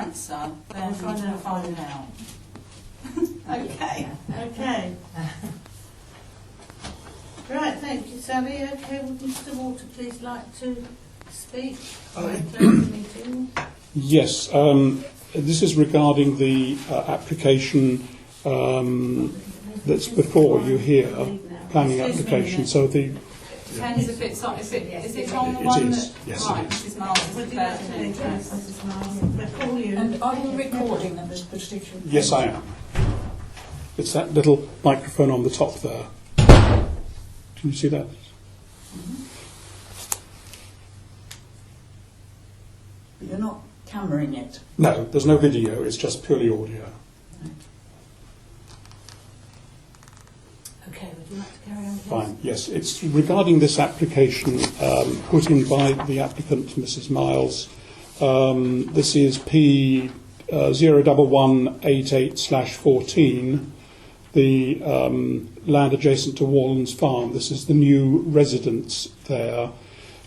answer, then we'll find out. Okay. Okay. Right, thank you, Sally. Okay, would Mr. Walter please like to speak? Close the meeting. Yes, this is regarding the application that's before you here, planning application. So the Depends if it's on, is it on the It one is, that, yes, right, it is. Mrs. Myles has Would you declared like to an take interest. Mrs. Myles? We'll call you. And are you recording at this particular point? yes, I am. It's that little microphone on the top there. Can you see that? But you're not cameraing it. No, there's no video. It's just purely audio. Okay, would you like to carry on, please? Fine. Yes, it's regarding this application put in by the applicant, Mrs. Myles. This is P 01188/14, the land adjacent to Wallands Farm. This is the new residence there.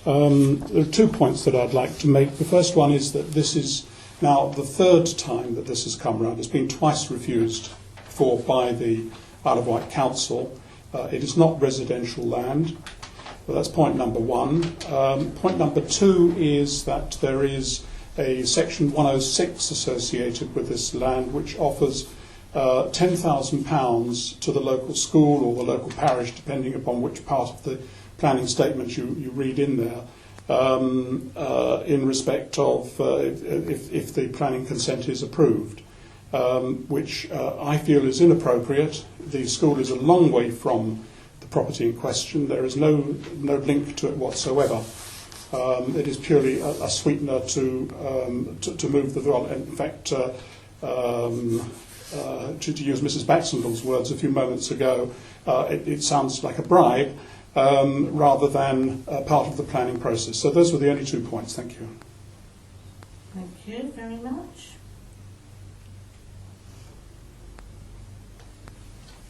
There are 2 points that I'd like to make. The first one is that this is now the third time that this has come round. It's been twice refused by the Isle of Wight Council. It is not residential land. Well, that's point number one. Point number two is that there is a section 106 associated with this land which offers £10,000 to the local school or the local parish, depending upon which part of the planning statement you read in there, in respect of if the planning consent is approved, which I feel is inappropriate. The school is a long way from the property in question. There is no link to it whatsoever. It is purely a sweetener to move the development. In fact, to use Mrs. Baxendall's words a few moments ago, it sounds like a bribe rather than part of the planning process. So those were the only 2 points. Thank you. Thank you very much.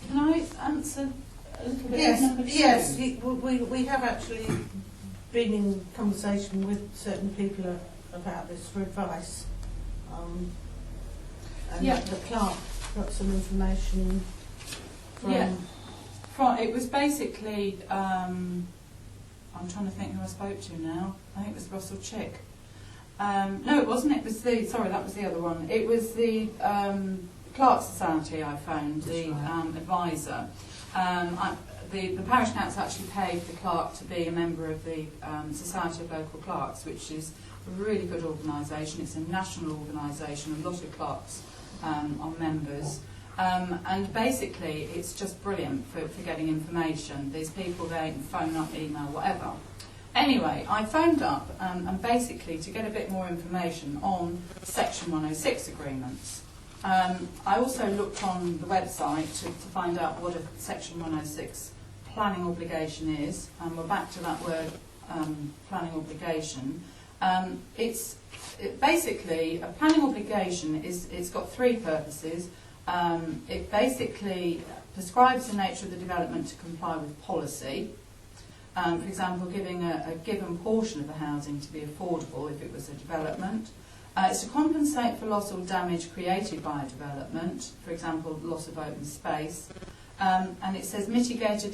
Can I answer a little bit? Yes, number two? yes. We have actually been in conversation with certain people about this for advice. And Yeah. the clerk got some information from... Yeah. It was basically, I'm trying to think who I spoke to now. I think it was Russell Chick. No, it wasn't. It was that was the other one. It was the Clerk Society I phoned, the advisor. The parish council actually paid the clerk to be a member of the Society of Local Clerks, which is a really good organisation. It's a national organisation. A lot of clerks are members. And basically, it's just brilliant for getting information. There's people there, you can phone up, email, whatever. Anyway, I phoned up and basically to get a bit more information on Section 106 agreements. I also looked on the website to find out what a Section 106 planning obligation is, and we're back to that word, planning obligation. Basically, a planning obligation it's got 3 purposes. It basically prescribes the nature of the development to comply with policy. For example, giving a given portion of the housing to be affordable if it was a development. It's to compensate for loss or damage created by a development, for example, loss of open space. And it says mitigate a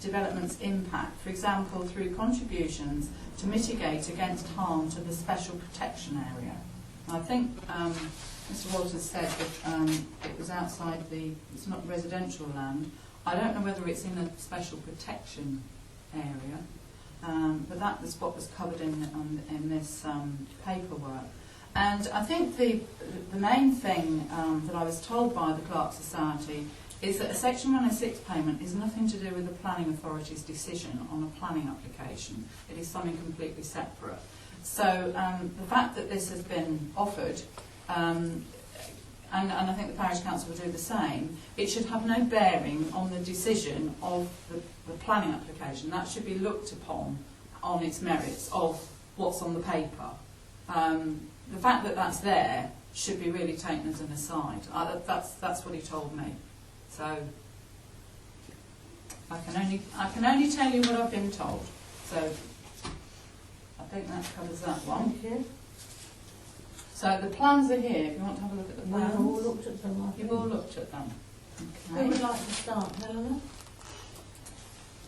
development's impact, for example, through contributions to mitigate against harm to the special protection area. I think Mr. Walters said that it was outside it's not residential land. I don't know whether it's in a special protection area, but that was what was covered in this paperwork. And I think the main thing that I was told by the Clerk Society is that a Section 106 payment is nothing to do with the planning authority's decision on a planning application. It is something completely separate. So the fact that this has been offered, and I think the Parish Council will do the same, it should have no bearing on the decision of the planning application. That should be looked upon on its merits of what's on the paper. The fact that that's there should be really taken as an aside. That's what he told me. So I can only tell you what I've been told. So I think that covers that one. Thank you. So the plans are here, if you want to have a look at the We've plans. all looked at them, I think. You've all looked at them. Who Okay. would like to start, Helena?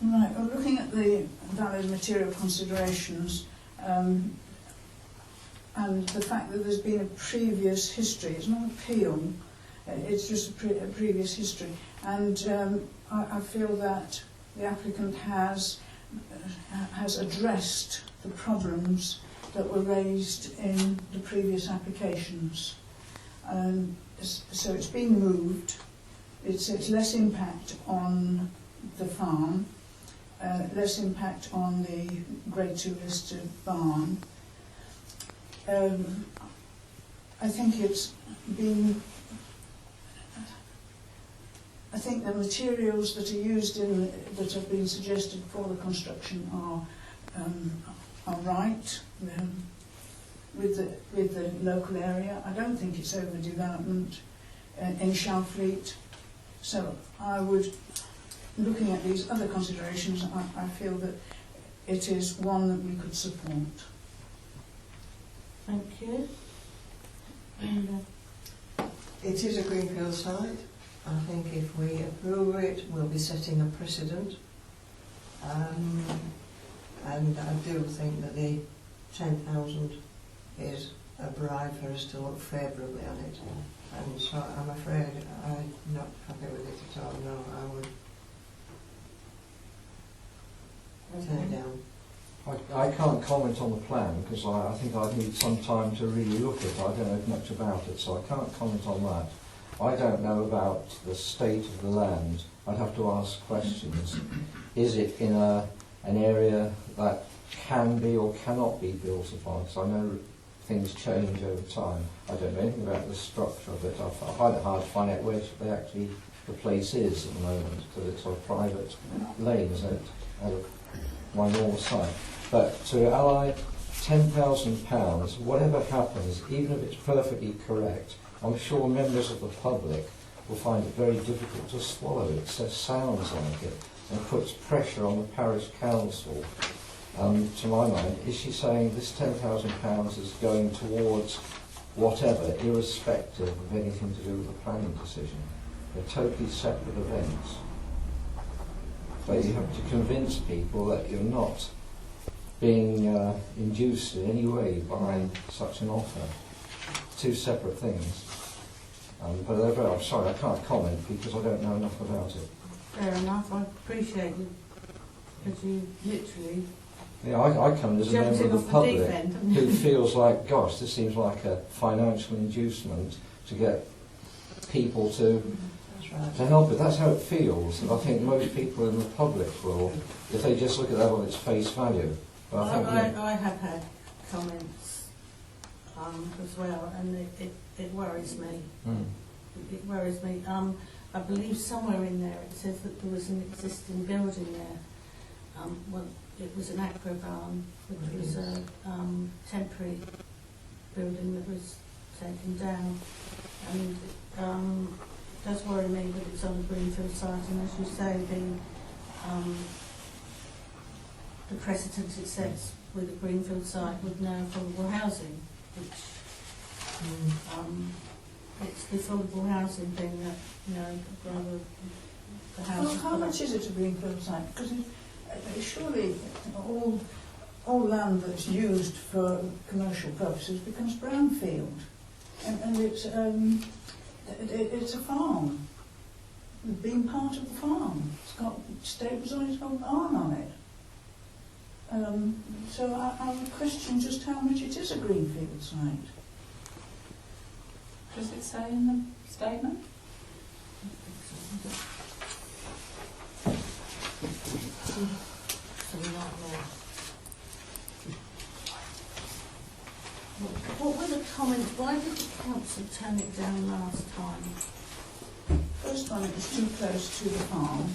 Right, well, looking at the valid material considerations and the fact that there's been a previous history, it's not appeal, it's just a previous history. And I feel that the applicant has addressed the problems that were raised in the previous applications. So it's been moved, it's less impact on the farm, less impact on the Grade 2 listed barn. I think it's been. I think the materials that are used that have been suggested for the construction are right with the local area. I don't think it's overdevelopment in Shalfleet. So I would, looking at these other considerations, I feel that it is one that we could support. Thank you. And, It is a greenfield site. I think if we approve it, we'll be setting a precedent. And I do think that the 10,000 is a bribe for us to look favourably on it. And so I'm afraid I'm not happy with it at all. No, I would turn it down. I can't comment on the plan because I think I'd need some time to really look at it. I don't know much about it, so I can't comment on that. I don't know about the state of the land. I'd have to ask questions. Is it in an area that can be or cannot be built upon? Because I know things change over time. I don't know anything about the structure of it. I find it hard to find out where the place is at the moment because it's on private lanes at my normal site. But to ally £10,000, whatever happens, even if it's perfectly correct, I'm sure members of the public will find it very difficult to swallow. It sounds like it and puts pressure on the parish council. To my mind, is she saying this £10,000 is going towards whatever, irrespective of anything to do with the planning decision? They're totally separate events. But you have to convince people that you're not being induced in any way by such an offer. Two separate things. But I'm sorry, I can't comment because I don't know enough about it. fair enough, I appreciate you, because you literally Yeah, I come as a member of the deep public end. who feels like, gosh, this seems like a financial inducement to get people to That's right. help it. That's how it feels. And I think most people in the public will, if they just look at that on its face value. But I think, I have had comments as well, and it worries me. It worries me. I believe somewhere in there it says that there was an existing building there. Well, it was an aqua barn, which was a temporary building that was taken down. And it does worry me that it's on a greenfield site, and as you say, the precedent it sets with a greenfield site with no affordable housing, which it's the affordable housing thing that, rather the housing. Well, how much is it a greenfield site? Because surely all land that's used for commercial purposes becomes brownfield, and it's a farm. Being part of the farm, it's got stables on its own barn on it. So I would question just how much it is a greenfield site. Does it say in the statement? What were the comments? Why did the council turn it down last time? First one, it was too close to the farm.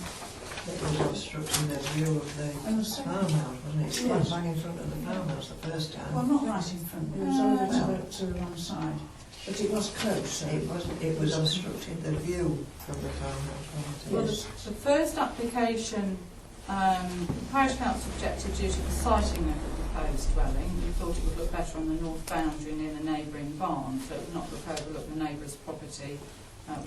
It was obstructing the view of And the the second, farmhouse, wasn't it? It's Yes. bang in front of the farmhouse the first time. well, not right in front, it was over to one side, but it was close. So. It was obstructing the view from the farmhouse, wasn't it? Well, the first application The parish council objected due to the siting of the proposed dwelling. We thought it would look better on the north boundary near the neighbouring barn, so it would not overlook the neighbour's property,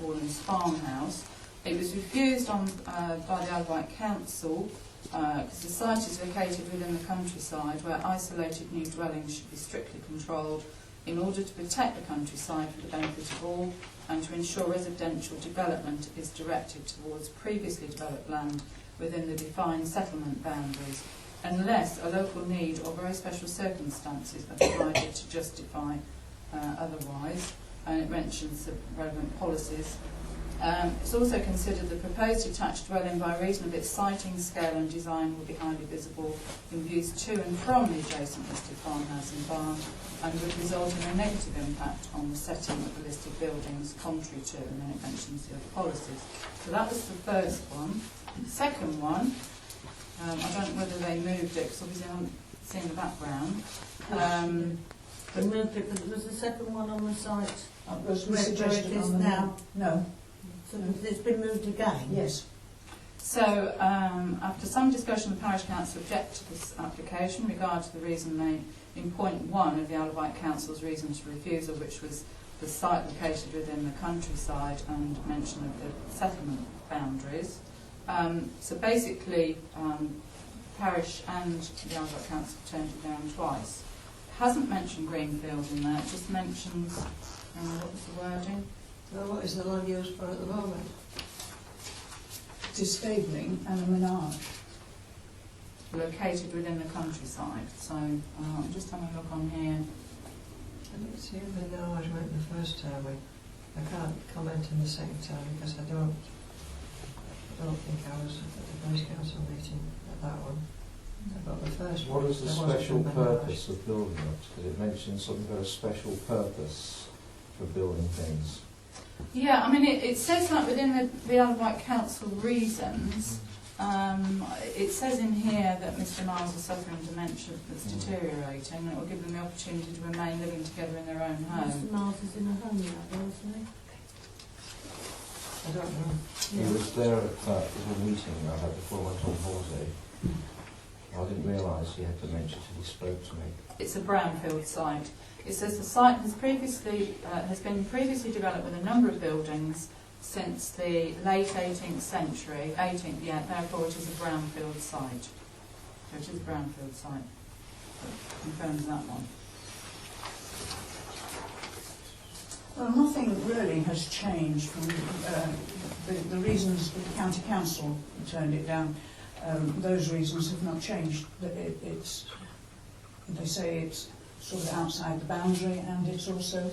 Warlands Farmhouse. It was refused by the Isle of Wight Council because the site is located within the countryside where isolated new dwellings should be strictly controlled in order to protect the countryside for the benefit of all and to ensure residential development is directed towards previously developed land within the defined settlement boundaries, unless a local need or very special circumstances are provided to justify otherwise. And it mentions the relevant policies. It's also considered the proposed detached dwelling by reason of its siting, scale and design will be highly visible in views to and from the adjacent listed farmhouse and barn and would result in a negative impact on the setting of the listed buildings contrary to, and then it mentions the other policies. So that was the first one. The second one, I don't know whether they moved it because obviously I haven't seen the background. They moved it, but was the second one on the site Was where suggested it is on the now? No. So it's been moved again? Yes. So, after some discussion, the parish council objected to this application in regard to the reason made in point 1 of the Isle of Wight Council's reason to refusal, which was the site located within the countryside and mention of the settlement boundaries. So basically, parish and the Isle of Wight Council turned it down twice. It hasn't mentioned greenfield in there, it just mentions, what was the wording? Well, what is the land used for at the moment? It is stabling and a menage. Located within the countryside. So I'm just having a look on here. I didn't see a menage went the first time. I can't comment on the second time because I don't think I was at the parish council meeting at that one. But the first What one, is the there wasn't a special menage. purpose of building it? Because it mentions something about a special purpose for building things. Yeah, I mean, it says that within the Isle of Wight Council reasons. It says in here that Mr Myles is suffering dementia that's deteriorating and it will give them the opportunity to remain living together in their own home. Mr Myles is in a home now, though, isn't he? I don't know. He was there at that little meeting I had before I went on holiday. I didn't realise he had dementia till he spoke to me. It's a brownfield site. It says the site has been previously developed with a number of buildings since the late 18th century. Therefore it is a brownfield site. So it is a brownfield site. That confirms that one. Well, nothing really has changed from the reasons that the county council turned it down. Those reasons have not changed. They say it's sort of outside the boundary, and it's also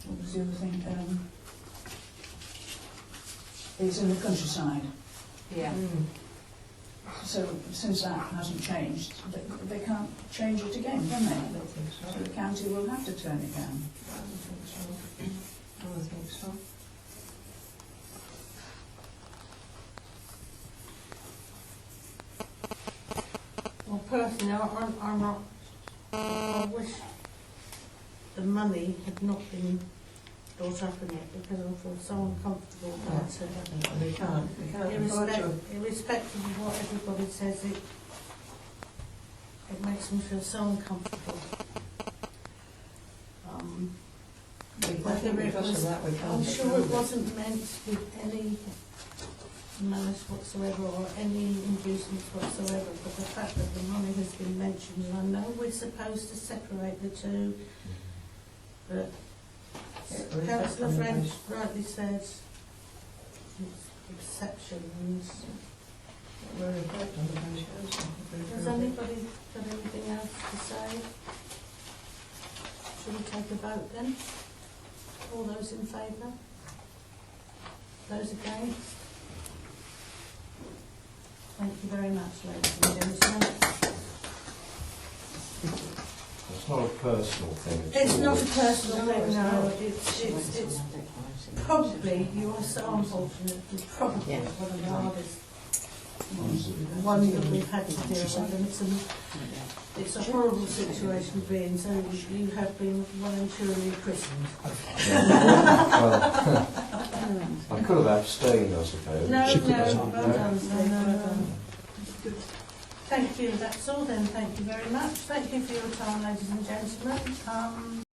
what was the other thing? It's in the countryside. Yeah. So since that hasn't changed, they can't change it again, can they? I don't think so. So the county will have to turn it down. I don't think so. I don't think so. Well, personally, I'm not. I wish the money had not been brought up in it because I feel so uncomfortable about it. We can't afford to. Irrespective of what everybody says, it makes me feel so uncomfortable. Because of that, we can't. I'm sure it wasn't meant with any malice whatsoever or any inducements whatsoever, but the fact that the money has been mentioned, and I know we're supposed to separate the two, but Councillor French rightly said it's exception, and We're in fact on the parish council. has anybody got anything else to say? Should we take a vote then? All those in favour? Those against? Thank you very much, ladies and gentlemen. It's not a personal thing. It's not a personal thing, no. It's probably, you are so unfortunate, it's probably one of the hardest ones that we've had to deal with, and it's a horrible situation to be in, so you have been well and truly christened. Well, I could have abstained, I suppose. No, She could no, have well done. done, Steve, well done. Thank you, that's all then, thank you very much. Thank you for your time, ladies and gentlemen.